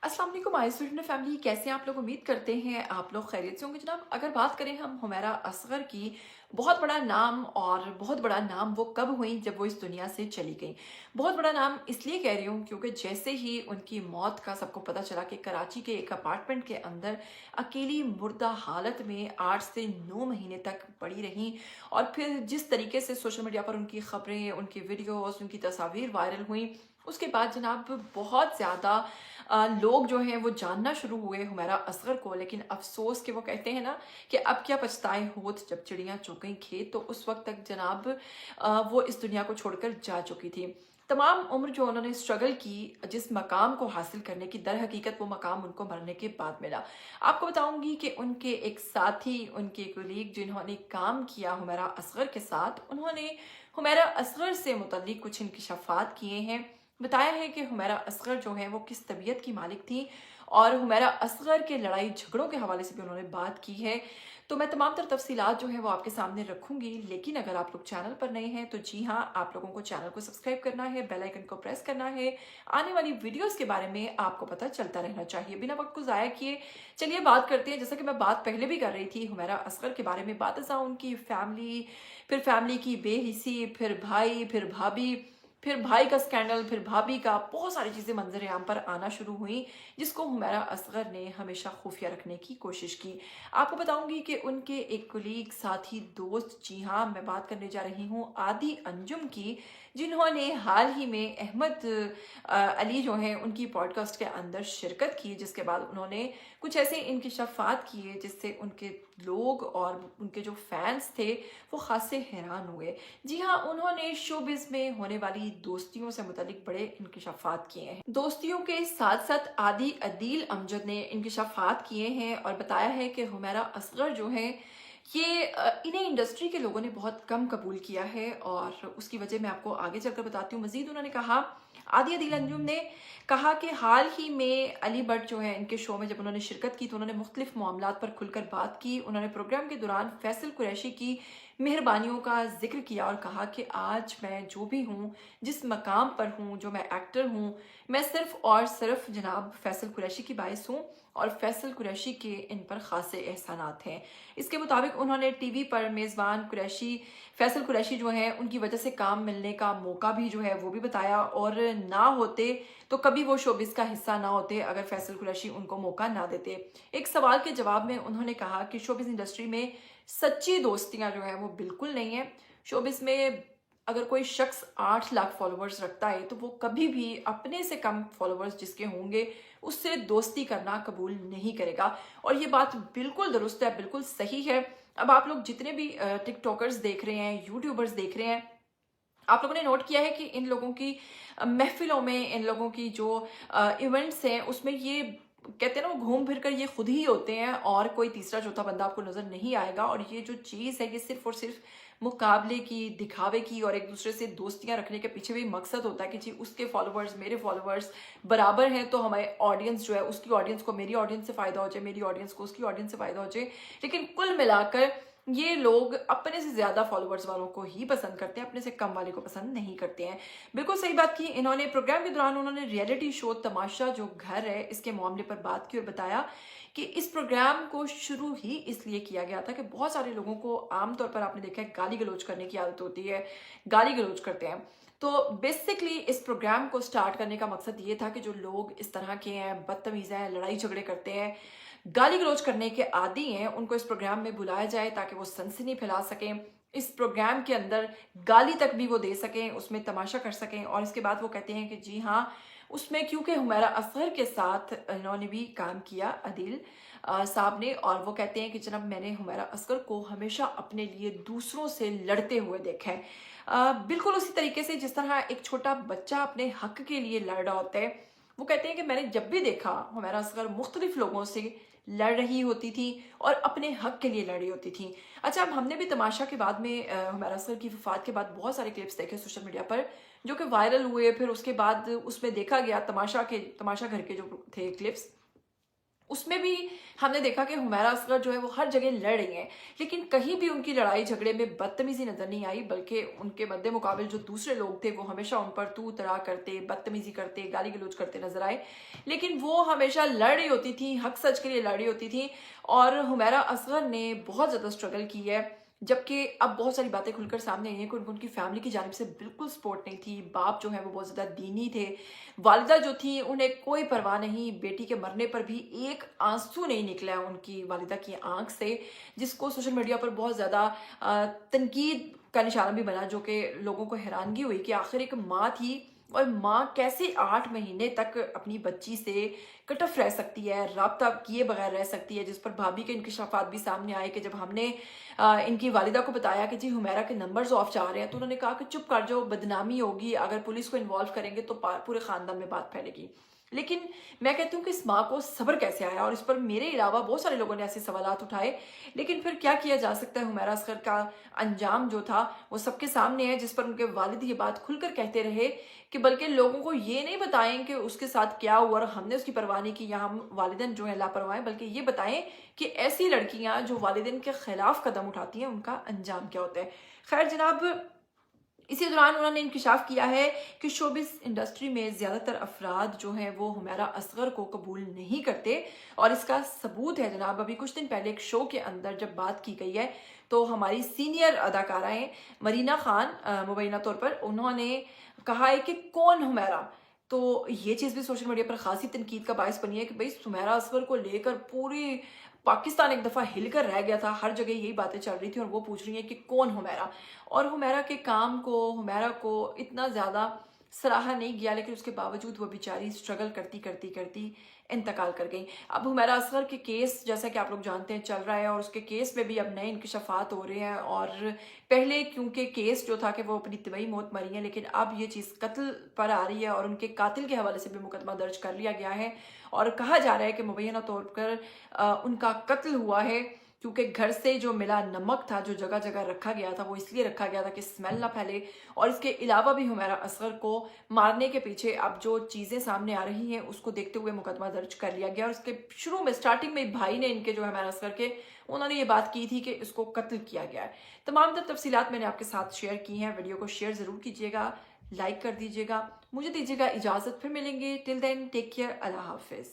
अस्सलाम वालेकुम my student family, कैसे हैं आप लोग? उम्मीद करते हैं आप लोग खैरियत से होंगे जनाब। अगर बात करें हम हुमैरा असगर की, बहुत बड़ा नाम, और बहुत बड़ा नाम वो कब हुई जब वो इस दुनिया से चली गई। बहुत बड़ा नाम इसलिए कह रही हूँ क्योंकि जैसे ही उनकी मौत का सबको पता चला कि कराची के एक अपार्टमेंट के अंदर अकेली मुर्दा हालत में 8 से 9 महीने तक पड़ी रहीं, और फिर जिस तरीके से सोशल मीडिया पर उनकी खबरें, उनकी वीडियोस, उनकी तस्वीर वायरल हुई, उसके बाद जनाब बहुत ज़्यादा लोग जो हैं वो जानना शुरू हुए हुमैरा असगर को। लेकिन अफसोस कि वो कहते हैं ना कि अब क्या पछताए होत जब चिड़ियाँ चुग गई खेत, तो उस वक्त तक जनाब वो इस दुनिया को छोड़कर जा चुकी थी। तमाम उम्र जो उन्होंने स्ट्रगल की जिस मकाम को हासिल करने की, दर हकीकत वो मकाम उनको मरने के बाद मिला। आपको बताऊंगी कि उनके एक साथी, उनके कोलीग जिन्होंने काम किया हुमैरा असगर के साथ, उन्होंने हुमैरा असगर से मुतल्लिक कुछ इंकशाफात किए हैं। बताया है कि हुमैरा असगर जो है वो किस तबीयत की मालिक थी, और हुमैरा असगर के लड़ाई झगड़ों के हवाले से भी उन्होंने बात की है। तो मैं तमाम तर तफसीलात जो है वो आपके सामने रखूंगी। लेकिन अगर आप लोग चैनल पर नए हैं तो जी हाँ, आप लोगों को चैनल को सब्सक्राइब करना है, बेल आइकन को प्रेस करना है। आने वाली वीडियोस के बारे में आपको पता चलता रहना चाहिए। बिना वक्त को ज़ाया किए चलिए बात करते हैं। जैसा कि मैं बात पहले भी कर रही थी हुमैरा असगर के बारे में, बात उनकी फैमिली, फिर फैमिली की बेहिसी, फिर भाई, फिर भाभी, फिर भाई का स्कैंडल, फिर भाभी का, बहुत सारी चीज़ें मंजर आम पर आना शुरू हुई जिसको हुमैरा असगर ने हमेशा खुफिया रखने की कोशिश की। आपको बताऊंगी कि उनके एक कुलीग, साथी, दोस्त, जी हाँ, मैं बात करने जा रही हूँ आदि अंजुम की, जिन्होंने हाल ही में अहमद अली जो हैं उनकी पॉडकास्ट के अंदर शिरकत की, जिसके बाद उन्होंने कुछ ऐसे इंकशाफात किए जिससे उनके लोग और उनके जो फैंस थे वो खासे हैरान हुए। जी हाँ, उन्होंने शोबिज़ में होने वाली दोस्तियों से मुतालिक बड़े इंकशाफात किए हैं। दोस्तियों के साथ साथ आदि अदील अमजद ने इंकशाफात किए हैं और बताया है कि हुमैरा असगर जो है ये इन्हें इंडस्ट्री के लोगों ने बहुत कम कबूल किया है, और उसकी वजह मैं आपको आगे चलकर बताती हूँ। मजीद उन्होंने कहा, आदि अदील अंजुम ने कहा कि हाल ही में अली भट्ट जो है इनके शो में जब उन्होंने शिरकत की तो उन्होंने मुख्तलिफ मामलात पर खुलकर बात की। उन्होंने प्रोग्राम के दौरान फैसल कुरैशी की मेहरबानियों का जिक्र किया और कहा कि आज मैं जो भी हूँ, जिस मकाम पर हूँ, जो मैं एक्टर हूँ, मैं सिर्फ और सिर्फ जनाब फैसल कुरैशी की बाइस हूँ, और फैसल कुरैशी के इन पर खासे एहसानात हैं। इसके मुताबिक उन्होंने टीवी पर मेज़बान कुरैशी, फैसल कुरैशी जो है उनकी वजह से काम मिलने का मौका भी जो है वो भी बताया, और ना होते तो कभी वो शोबिस का हिस्सा ना होते अगर फैसल कुरैशी उनको मौका ना देते। एक सवाल के जवाब में उन्होंने कहा कि शोबिस इंडस्ट्री में सच्ची दोस्तियां जो है वो बिल्कुल नहीं है। शोबिस में अगर कोई शख्स 8 लाख फॉलोअर्स रखता है तो वो कभी भी अपने से कम फॉलोअर्स जिसके होंगे उससे दोस्ती करना कबूल नहीं करेगा, और ये बात बिल्कुल दुरुस्त है, बिल्कुल सही है। अब आप लोग जितने भी टिकटॉकर्स देख रहे हैं, यूट्यूबर्स देख रहे हैं, आप लोगों ने नोट किया है कि इन लोगों की महफिलों में, इन लोगों की जो इवेंट्स हैं उसमें ये कहते हैं ना, वो घूम फिर कर ये खुद ही होते हैं और कोई तीसरा चौथा बंदा आपको नजर नहीं आएगा। और ये जो चीज़ है ये सिर्फ और सिर्फ मुकाबले की, दिखावे की, और एक दूसरे से दोस्तियां रखने के पीछे भी मकसद होता है कि जी उसके फॉलोअर्स मेरे फॉलोअर्स बराबर हैं तो हमारे ऑडियंस जो है उसकी ऑडियंस को मेरी ऑडियंस से फायदा हो जाए, मेरी ऑडियंस को उसकी ऑडियंस से फायदा हो जाए। लेकिन कुल मिलाकर ये लोग अपने से ज्यादा फॉलोअर्स वालों को ही पसंद करते हैं, अपने से कम वाले को पसंद नहीं करते हैं। बिल्कुल सही बात की इन्होंने। प्रोग्राम के दौरान उन्होंने रियलिटी शो तमाशा जो घर है इसके मामले पर बात की और बताया कि इस प्रोग्राम को शुरू ही इसलिए किया गया था कि बहुत सारे लोगों को आमतौर पर आपने देखा है गाली गलौज करने की आदत होती है, गाली गलौज करते हैं। तो बेसिकली इस प्रोग्राम को स्टार्ट करने का मकसद ये था कि जो लोग इस तरह के हैं, बदतमीज हैं, लड़ाई झगड़े करते हैं, गाली गलौज करने के आदी हैं, उनको इस प्रोग्राम में बुलाया जाए ताकि वो सनसनी फैला सकें। इस प्रोग्राम के अंदर गाली तक भी वो दे सकें, उसमें तमाशा कर सकें। और इसके बाद वो कहते हैं कि जी हाँ, उसमें क्योंकि हुमैरा असगर के साथ इन्होंने भी काम किया अदील साहब ने, और वो कहते हैं कि जनाब मैंने हुमैरा असगर को हमेशा अपने लिए दूसरों से लड़ते हुए देखा है, बिल्कुल उसी तरीके से जिस तरह एक छोटा बच्चा अपने हक के लिए लड़ रहा होता है। वो कहते हैं कि मैंने जब भी देखा हुमैरा असगर मुख्तलिफ लोगों से लड़ रही होती थी और अपने हक के लिए लड़ रही होती थी। अच्छा, अब हमने भी तमाशा के बाद में हुमैरा असगर की वफात के बाद बहुत सारे क्लिप्स देखे सोशल मीडिया पर जो कि वायरल हुए। फिर उसके बाद उसमें देखा गया तमाशा घर के जो थे क्लिप्स, اس میں بھی ہم نے دیکھا کہ حمیرہ اصغر جو ہے وہ ہر جگہ لڑ رہی ہیں، لیکن کہیں بھی ان کی لڑائی جھگڑے میں بدتمیزی نظر نہیں آئی، بلکہ ان کے مد مقابل جو دوسرے لوگ تھے وہ ہمیشہ ان پر تو تڑا کرتے، بدتمیزی کرتے، گالی گلوچ کرتے نظر آئے، لیکن وہ ہمیشہ لڑ رہی ہوتی تھی، حق سچ کے لیے لڑ رہی ہوتی تھی، اور حمیرہ اصغر نے بہت زیادہ اسٹرگل کی ہے۔ جبکہ اب بہت ساری باتیں کھل کر سامنے آئی ہیں کہ ان کی فیملی کی جانب سے بالکل سپورٹ نہیں تھی، باپ جو ہے وہ بہت زیادہ دینی تھے، والدہ جو تھی انہیں کوئی پرواہ نہیں، بیٹی کے مرنے پر بھی ایک آنسو نہیں نکلا ان کی والدہ کی آنکھ سے، جس کو سوشل میڈیا پر بہت زیادہ تنقید کا نشانہ بھی بنا، جو کہ لوگوں کو حیرانگی ہوئی کہ آخر ایک ماں تھی اور ماں کیسے 8 مہینے تک اپنی بچی سے کٹ آف رہ سکتی ہے، رابطہ کیے بغیر رہ سکتی ہے، جس پر بھابھی کے انکشافات بھی سامنے آئے کہ جب ہم نے ان کی والدہ کو بتایا کہ جی حمیرہ کے نمبرز آف جا رہے ہیں، تو انہوں نے کہا کہ چپ کر جاؤ، بدنامی ہوگی، اگر پولیس کو انوالو کریں گے تو پورے خاندان میں بات پھیلے گی۔ لیکن میں کہتی ہوں کہ اس ماں کو صبر کیسے آیا، اور اس پر میرے علاوہ بہت سارے لوگوں نے ایسے سوالات اٹھائے، لیکن پھر کیا کیا جا سکتا ہے، حمیرہ اصغر کا انجام جو تھا وہ سب کے سامنے ہے، جس پر ان کے والد یہ بات کھل کر کہتے رہے کہ بلکہ لوگوں کو یہ نہیں بتائیں کہ اس کے ساتھ کیا ہوا اور ہم نے اس کی پرواہ نہیں کی یا ہم والدین جو ہیں لاپرواہ ہیں، بلکہ یہ بتائیں کہ ایسی لڑکیاں جو والدین کے خلاف قدم اٹھاتی ہیں ان کا انجام کیا ہوتا ہے۔ خیر جناب، اسی دوران انہوں نے انکشاف کیا ہے کہ شوبز انڈسٹری میں زیادہ تر افراد جو ہیں وہ حمیرہ اصغر کو قبول نہیں کرتے، اور اس کا ثبوت ہے جناب، ابھی کچھ دن پہلے ایک شو کے اندر جب بات کی گئی ہے تو ہماری سینئر اداکارہ ہیں مرینہ خان، مبینہ طور پر انہوں نے کہا ہے کہ کون حمیرہ، تو یہ چیز بھی سوشل میڈیا پر خاصی تنقید کا باعث بنی ہے کہ بھئی حمیرہ اصغر کو لے کر پوری پاکستان ایک دفعہ ہل کر رہ گیا تھا، ہر جگہ یہی باتیں چل رہی تھی اور وہ پوچھ رہی ہیں کہ کون حمیرہ، اور حمیرہ کے کام کو، حمیرہ کو اتنا زیادہ سراہا نہیں گیا، لیکن اس کے باوجود وہ بیچاری اسٹرگل کرتی کرتی کرتی انتقال کر گئی۔ اب حمیرہ اصغر کے کیس جیسا کہ آپ لوگ جانتے ہیں چل رہا ہے، اور اس کے کیس میں بھی اب نئے انکشافات ہو رہے ہیں، اور پہلے کیونکہ کیس جو تھا کہ وہ اپنی طبعی موت مری ہیں، لیکن اب یہ چیز قتل پر آ رہی ہے اور ان کے قاتل کے حوالے سے بھی مقدمہ درج کر لیا گیا ہے، اور کہا جا رہا ہے کہ مبینہ طور پر ان کا قتل ہوا ہے کیونکہ گھر سے جو ملا نمک تھا جو جگہ جگہ رکھا گیا تھا، وہ اس لیے رکھا گیا تھا کہ اسمیل نہ پھیلے، اور اس کے علاوہ بھی حمیرہ اصغر کو مارنے کے پیچھے اب جو چیزیں سامنے آ رہی ہیں اس کو دیکھتے ہوئے مقدمہ درج کر لیا گیا، اور اس کے شروع میں سٹارٹنگ میں بھائی نے ان کے جو حمیرہ اصغر کے، انہوں نے یہ بات کی تھی کہ اس کو قتل کیا گیا ہے۔ تمام تر تفصیلات میں نے آپ کے ساتھ شیئر کی ہیں، ویڈیو کو شیئر ضرور کیجیے گا، لائک کر دیجیے گا، مجھے دیجیے گا اجازت، پھر ملیں گے، ٹل دین ٹیک کیئر، اللہ حافظ۔